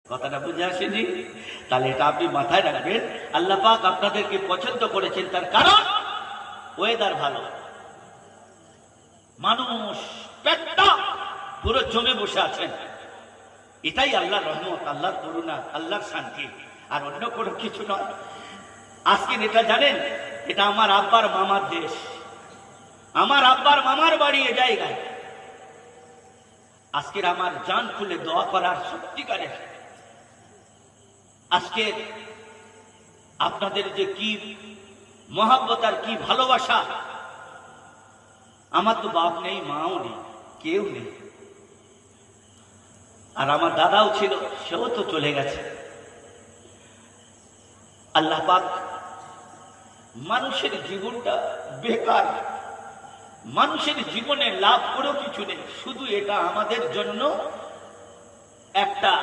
কথাটা বুঝে আসেনি? তাহলে এটা আপনি মাথায় রাখবেন। আল্লাহ পাক আপনাদেরকে পছন্দ করেছেন, তার কারণ ওয়েদার ভালো, মানুষ পেটটা পুরো জমে বসে আছেন। এটাই আল্লাহর রহমত, আল্লাহর করুণা, আল্লাহর শান্তি, আর অন্য কোনো কিছু নয়। আজকে এটা জানেন, এটা আমার আব্বার মামার দেশ, আমার আব্বার মামার বাড়ি এ জায়গায়। আজকের আমার জান খুলে দোয়া করার সত্যিকারের, আজকে আপনাদের যে কি মহাব্বত আর কি ভালোবাসা। আমার তো বাপ নেই, মাও নেই, কেউ নেই, আর আমার দাদাও ছিল, সেও তো চলে গেছে। আল্লাহ পাক মানুষের জীবনটা বেকার, মানুষের জীবনে লাভ করেও কিছু নেই, শুধু এটা আমাদের জন্য একটা